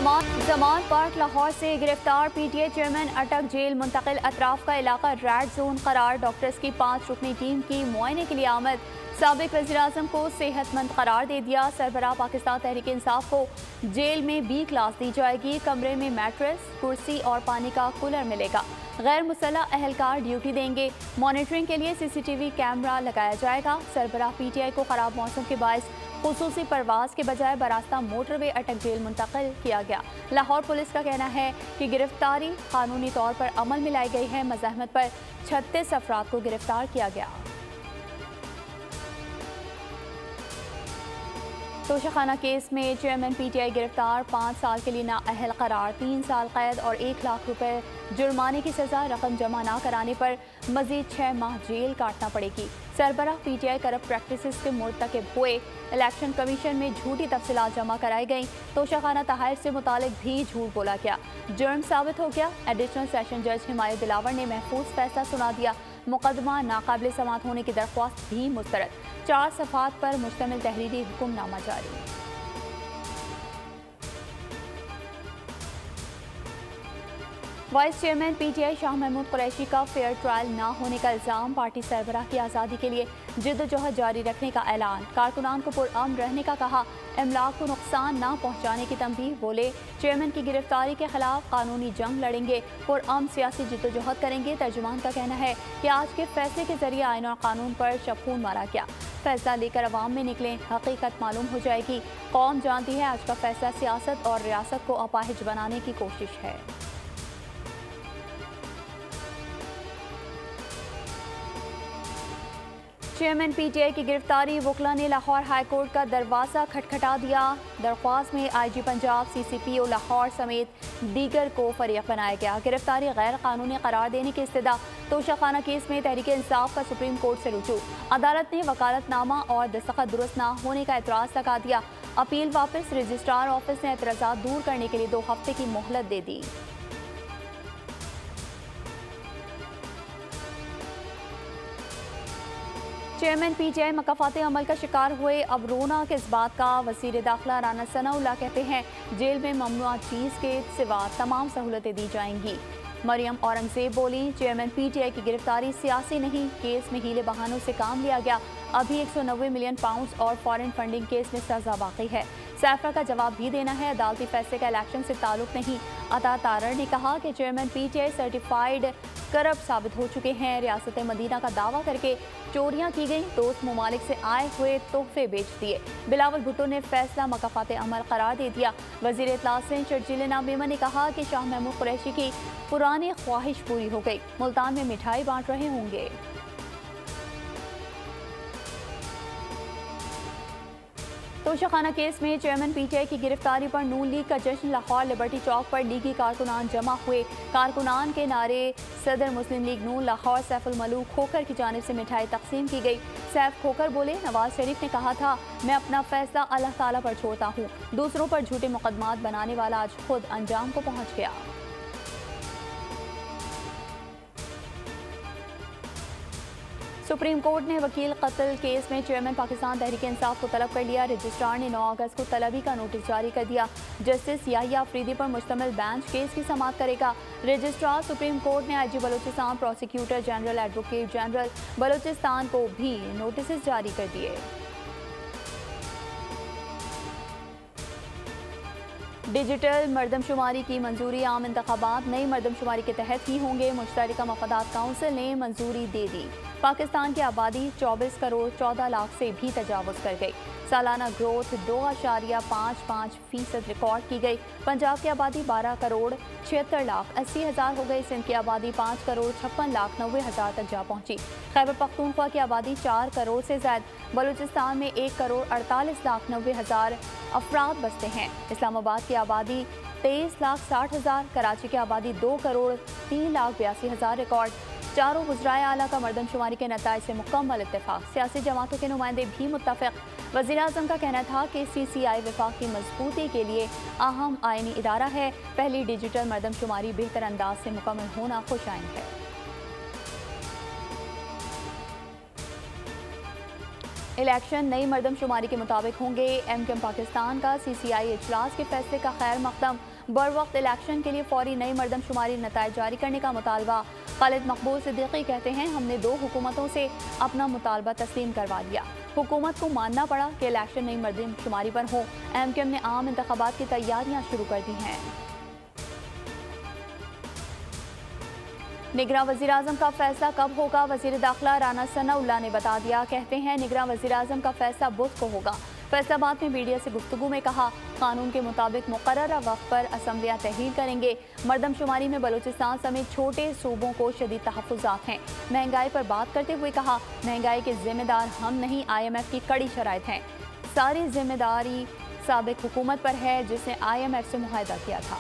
Zaman park Lahore से गिरफ्तार PTI chairman अटक, जेल मुंतकिल। अतराफ का इलाका रेड जोन करार। डॉक्टर्स की 5 रुकनी टीम की मुआयने के लिए आमद। साबिक वज़ीर-ए-आज़म को सेहतमंद करार दे दिया। सरबराह पाकिस्तान तहरीक इंसाफ को जेल में B क्लास दी जाएगी। कमरे में मैट्रेस, कुर्सी और पानी का कूलर मिलेगा। गैर मुसल्लह अहलकार ड्यूटी देंगे। मॉनिटरिंग के लिए CCTV कैमरा लगाया जाएगा। सरबराह PTI को खराब मौसम के बायस खुसूसी परवाज के बजाय बरास्ता मोटरवे अटक जेल मुंतकिल किया गया। लाहौर पुलिस का कहना है कि गिरफ्तारी कानूनी तौर पर अमल में लाई गई है। मज़ाहमत पर 36 अफराद को गिरफ्तार किया गया। तोशाखाना केस में चेयरमैन PTI गिरफ्तार। 5 साल के लिए नाअहल करार। 3 साल कैद और 1 लाख रुपए जुर्माने की सजा। रकम जमा न कराने पर मजीद 6 माह जेल काटना पड़ेगी। सरबराह PTI करप्ट प्रैक्टिसेस के मुर्तकिब हुए। इलेक्शन कमीशन में झूठी तफसीलात जमा कराई गई। तोशाखाना तहाइफ से मुतालिक भी झूठ बोला गया। जुर्म साबित हो गया। एडिशनल सेशन जज हिमायत दिलावर ने महफूज फैसला सुना दिया। मुकदमा नाकाबिल समाअत होने की दरख्वास्त भी मुस्तरद। 4 सफ़ात पर मुश्तमिल तहरीरी हुक्मनामा जारी। Vice chairman PTI Shah Mahmood Qureshi का फेयर ट्रायल न होने का इल्ज़ाम। पार्टी सरबराह की आज़ादी के लिए जिद्दोजहद जारी रखने का ऐलान। कारकुनान को पुरअमन रहने का कहा। इमलाक को नुकसान न पहुँचाने की तंबीह। बोले चेयरमैन की गिरफ्तारी के खिलाफ कानूनी जंग लड़ेंगे, पुरअमन सियासी जिद्दोजहद करेंगे। तर्जुमान का कहना है कि आज के फैसले के जरिए आईन और कानून पर शबखून मारा गया। फैसला लेकर अवाम में निकलें, हकीकत मालूम हो जाएगी। कौम जानती है आज का फैसला सियासत और रियासत को अपाहिज बनाने की कोशिश है। चेयरमैन PTI की गिरफ्तारी। वकला ने लाहौर हाई कोर्ट का दरवाज़ा खटखटा दिया। दरख्वास्त में IG पंजाब, CCPO लाहौर समेत दीगर को फरीक बनाया गया। गिरफ्तारी गैर कानूनी करार देने की इस्तदा। तोशाखाना केस में तहरीक इंसाफ का सुप्रीम कोर्ट से रुजू। अदालत ने वकालतनामा और दस्तखत दुरुस्त न होने का एतराज़ लगा दिया। अपील वापस। रजिस्ट्रार ऑफिस ने एतराज़ात दूर करने के लिए 2 हफ्ते की मोहलत दे दी। चेयरमैन PTI मकाफाते अमल का शिकार हुए। अब रोना किस बात का। वज़ीर दाखिला राना सनाउल्लाह कहते हैं जेल में ममनुआ चीज़ के सिवा तमाम सहूलतें दी जाएंगी। मरियम औरंगजेब बोली चेयरमैन PTI की गिरफ्तारी सियासी नहीं, केस में हीले बहानों से काम लिया गया। अभी 190 मिलियन पाउंड और फॉरेन फंडिंग केस में सजा बाकी है। सैफरा का जवाब भी देना है। अदालती फैसले का इलेक्शन से ताल्लुक नहीं। अता तारर ने कहा कि चेयरमैन PTI सर्टिफाइड करप्ट साबित हो चुके हैं। रियासत मदीना का दावा करके चोरियां की गई। दोस्त ममालिक से आए हुए तोहफे बेच दिए। बिलावल भुट्टो ने फैसला मकाफाते अमल करार दे दिया। वज़ीर इत्तलात से शर्जील नाबीमा ने कहा कि शाह महमूद कुरैशी की पुरानी ख्वाहिश पूरी हो गई। मुल्तान में मिठाई बांट रहे होंगे। तोशाखाना केस में चेयरमैन PTI की गिरफ्तारी पर नून लीग का जश्न। लाहौर लिबर्टी चौक पर लीगी कारकुनान जमा हुए। कारकुनान के नारे सदर मुस्लिम लीग नून लाहौर सैफुल मलूक खोखर की जानिब से मिठाई तकसीम की गई। सैफ खोखर बोले नवाज शरीफ ने कहा था मैं अपना फैसला अल्लाह ताला पर छोड़ता हूँ। दूसरों पर झूठे मुकदमात बनाने वाला आज खुद अंजाम को पहुँच गया। सुप्रीम कोर्ट ने वकील कत्ल केस में चेयरमैन पाकिस्तान तहरीक इंसाफ को तलब कर लिया। रजिस्ट्रार ने 9 अगस्त को तलबी का नोटिस जारी कर दिया। जस्टिस याहिया अफरीदी पर मुश्तमिल बेंच केस की समाअत करेगा। रजिस्ट्रार सुप्रीम कोर्ट ने IG Balochistan, prosecutor general, advocate general Balochistan को भी नोटिस जारी कर दिए। डिजिटल मरदमशुमारी की मंजूरी। आम इंतखाबात नई मरदमशुमारी के तहत ही होंगे। मुश्तरका मफादात काउंसिल ने मंजूरी दे दी। पाकिस्तान की आबादी 24 करोड़ 14 लाख से भी तजावुज़ कर गई। सालाना ग्रोथ 2.55% रिकॉर्ड की गई। पंजाब की आबादी 12 करोड़ 76 लाख 80 हज़ार हो गई। सिंध की आबादी 5 करोड़ 56 लाख 90 हज़ार तक जा पहुंची। खैबर पख्तूनख्वा की आबादी 4 करोड़ से ज़्यादा। बलूचिस्तान में 1 करोड़ 48 लाख 90 हज़ार अफराद बसते हैं। इस्लामाबाद की आबादी 23 लाख 60 हज़ार। कराची की आबादी 2 करोड़ 3 लाख 82 हज़ार रिकॉर्ड। चारों वज़राए आला का मरदमशुमारी के नताइज से मुकम्मल इत्तेफाक। सियासी जमातों के नुमाइंदे भी मुत्तफ़िक़। वज़ीर-ए-आज़म का कहना था कि CCI वफाक की मजबूती के लिए अहम आइनी इदारा है। पहली डिजिटल मरदमशुमारी बेहतर अंदाज से मुकम्मल होना खुशाइन है। इलेक्शन नई मरदमशुमारी के मुताबिक होंगे। MKM पाकिस्तान का CCI इजलास के फैसले का खैर मकदम। बर वक्त इलेक्शन के लिए फौरी नई मरदमशुमारी नतायज जारी करने का मुतालबा। खालिद मकबूल सिद्दीकी कहते हैं, हमने 2 हुकूमतों से अपना मुतालबा तस्लीम करवा दिया। हुकूमत को मानना पड़ा कि इलेक्शन नई मरदमशुमारी पर हो। MQM ने आम इंतखाबात की तैयारियां शुरू कर दी हैं। निगरां वज़ीर-ए-आज़म का फैसला कब होगा, वज़ीर दाखिला राना सनाउल्लाह ने बता दिया। कहते हैं, निगरां वज़ीर-ए-आज़म का फैसला बुध को होगा। फैसलाबाद में मीडिया से गुफ्तगू में कहा, कानून के मुताबिक मुकर्ररा वक्त पर असम्बलियाँ तहलील करेंगे। मरदमशुमारी में बलूचिस्तान समेत छोटे सूबों को शदीद तहफ़्फ़ुज़ात हैं। महंगाई पर बात करते हुए कहा, महंगाई के जिम्मेदार हम नहीं, IMF की कड़ी शराइत हैं। सारी जिम्मेदारी साबिक हुकूमत पर है जिसने IMF से मुआहदा किया था।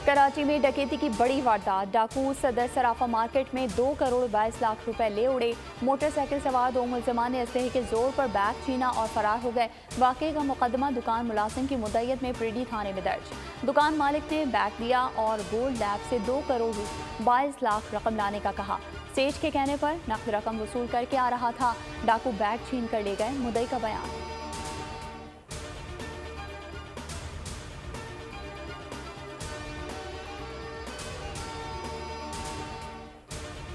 कराची में डकैती की बड़ी वारदात। डाकू सदर सराफा मार्केट में 2 करोड़ 22 लाख रुपए ले उड़े। मोटरसाइकिल सवार 2 मुलजमान ने असलहे के जोर पर बैग छीना और फरार हो गए। वाक़े का मुकदमा दुकान मुलाजिम की मुद्दत में प्रीडी थाने में दर्ज। दुकान मालिक ने बैग दिया और गोल्ड लैब से 2 करोड़ 22 लाख रकम लाने का कहा। सेठ के कहने पर नकद रकम वसूल करके आ रहा था। डाकू बैग छीन कर ले गए। मुद्दई का बयान।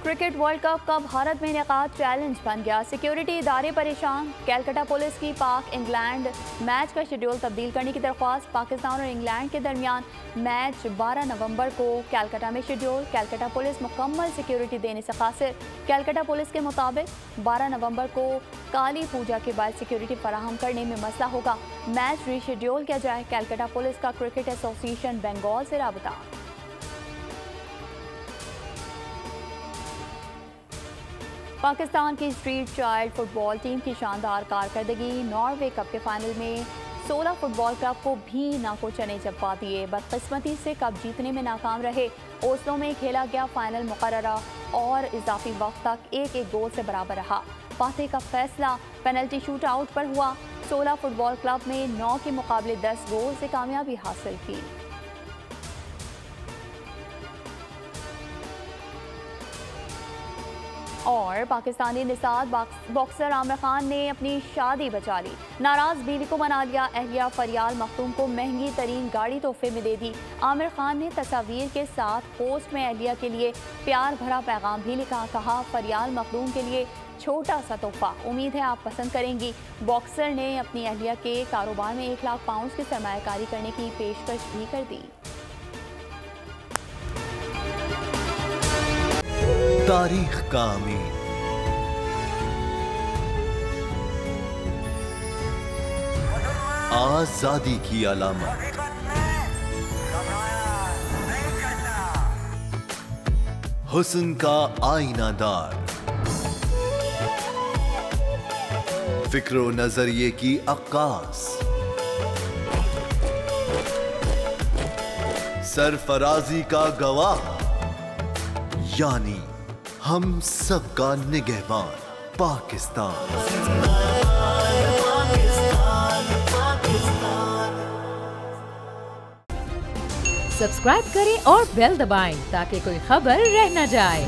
क्रिकेट वर्ल्ड कप का भारत में इनेकाद चैलेंज बन गया। सिक्योरिटी इदारे परेशान। कैलकाटा पुलिस की पाक इंग्लैंड मैच का शेड्यूल तब्दील करने की दरख्वास्त। पाकिस्तान और इंग्लैंड के दरमियान मैच 12 नवंबर को कैलकाटा में शेड्यूल। कैलकाटा पुलिस मुकम्मल सिक्योरिटी देने से कासिर। कैलकाटा पुलिस के मुताबिक 12 नवंबर को काली पूजा के बाद सिक्योरिटी फराहम करने में मसला होगा। मैच रीशेड्यूल किया जाए। कैलकाटा पुलिस का क्रिकेट एसोसिएशन बंगाल से राबता। पाकिस्तान की स्ट्रीट चाइल्ड फुटबॉल टीम की शानदार कारकर्दगी। नॉर्वे कप के फाइनल में 16 फुटबॉल क्लब को भी नाको चने चबा दिए। बदकिस्मती से कप जीतने में नाकाम रहे। ओस्लो में खेला गया फाइनल मुकर्ररा और इजाफी वक्त तक 1-1 गोल से बराबर रहा। फातह का फैसला पेनल्टी शूट आउट पर हुआ। 16 फुटबॉल क्लब में 9 के मुकाबले 10 गोल से कामयाबी हासिल की। और पाकिस्तानी निसाद बॉक्सर आमिर खान ने अपनी शादी बचा ली। नाराज बीवी को मना लिया। अहलिया फरियाल मखदूम को महंगी तरीन गाड़ी तोहफे में दे दी। आमिर खान ने तस्वीर के साथ पोस्ट में अहलिया के लिए प्यार भरा पैगाम भी लिखा। कहा, फरियाल मखदूम के लिए छोटा सा तोहफा, उम्मीद है आप पसंद करेंगी। बॉक्सर ने अपनी अहलिया के कारोबार में 1 लाख पाउंड की सरमायाकारी करने की पेशकश भी कर दी। तारीख का अमीर आजादी की अलामत, हुस्न का आईनादार, फिक्र नजरिए की अक्कास, सरफराजी का गवाह, यानी हम सबका निगहबान पाकिस्तान। सब्सक्राइब करें और बेल दबाएं ताकि कोई खबर रह न जाए।